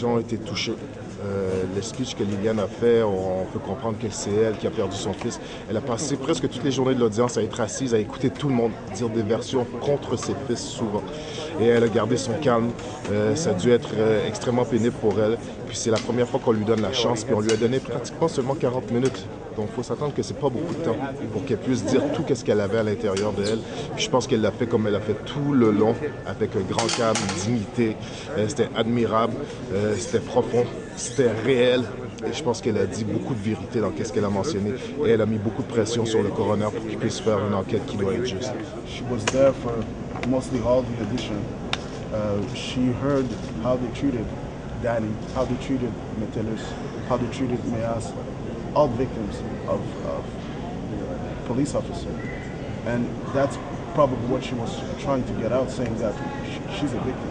gens ont été touchés. Le speech que Liliane a fait, on peut comprendre que c'est elle qui a perdu son fils. Elle a passé presque toutes les journées de l'audience à être assise, à écouter tout le monde dire des versions contre ses fils souvent. Et elle a gardé son calme. Ça a dû être extrêmement pénible pour elle. Puis c'est la première fois qu'on lui donne la chance, puis on lui a donné pratiquement seulement 40 minutes. Donc il faut s'attendre que c'est pas beaucoup de temps pour qu'elle puisse dire tout ce qu'elle avait à l'intérieur d'elle. Puis je pense qu'elle l'a fait comme elle a fait tout le long, avec un grand calme, dignité. C'était admirable, c'était profond, c'était réel. Et je pense qu'elle a dit beaucoup de vérité dans ce qu'elle a mentionné. Et elle a mis beaucoup de pression sur le coroner pour qu'il puisse faire une enquête qui doit être juste. She was there for mostly all the audition. She heard how they treated Danny, how they treated Metellus, how they treated Meas, all victims of police officers. And that's probably what she was trying to get out, saying that she's a victim.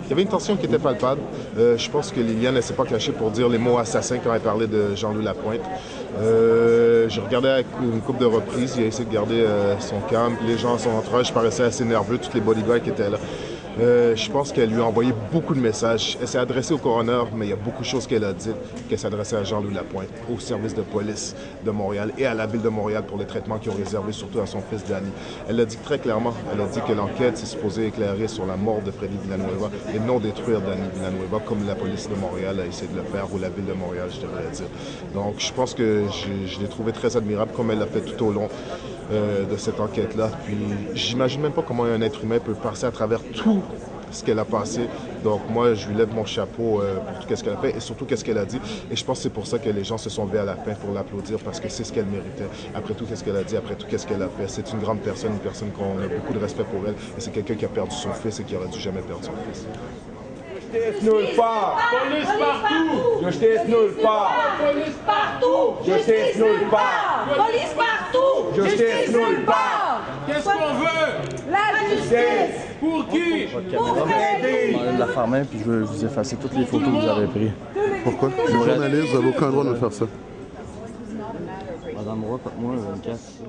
Il y avait une tension qui était palpable. Je pense que Liliane ne s'est pas cachée pour dire les mots assassins quand elle parlait de Jean-Louis Lapointe. Je regardais avec une couple de reprises, il a essayé de garder son calme. Les gens à son entourage paraissaient assez nerveux, tous les bodyguards qui étaient là. Je pense qu'elle lui a envoyé beaucoup de messages. Elle s'est adressée au coroner, mais il y a beaucoup de choses qu'elle a dites, qu'elle s'adressait à Jean-Louis Lapointe, au service de police de Montréal et à la ville de Montréal pour les traitements qu'ils ont réservés surtout à son fils Danny. Elle l'a dit très clairement. Elle a dit que l'enquête s'est supposée éclairer sur la mort de Freddy Villanueva et non détruire Danny Villanueva comme la police de Montréal a essayé de le faire, ou la ville de Montréal, je devrais dire. Donc je pense que je l'ai trouvé très admirable comme elle l'a fait tout au long de cette enquête-là. Puis j'imagine même pas comment un être humain peut passer à travers tout ce qu'elle a passé. Donc moi, je lui lève mon chapeau pour tout ce qu'elle a fait et surtout ce qu'elle a dit. Et je pense que c'est pour ça que les gens se sont levés à la fin pour l'applaudir, parce que c'est ce qu'elle méritait. Après tout ce qu'elle a dit, après tout ce qu'elle a fait, c'est une grande personne, une personne qu'on a beaucoup de respect pour elle. Et c'est quelqu'un qui a perdu son fils et qui aurait dû jamais perdre son fils. Justice nulle part. Police partout. Justice nulle part. Police partout. Justice nulle part. Police partout. Justice nulle part. Qu'est-ce qu'on veut? La justice. Pour qui? Pour Freddy. Je vais de la faire main, puis je veux vous effacer toutes les photos que vous avez prises. Pourquoi? Je suis journaliste, vous n'avez aucun droit de me faire ça. Madame Roy, moi, une casse.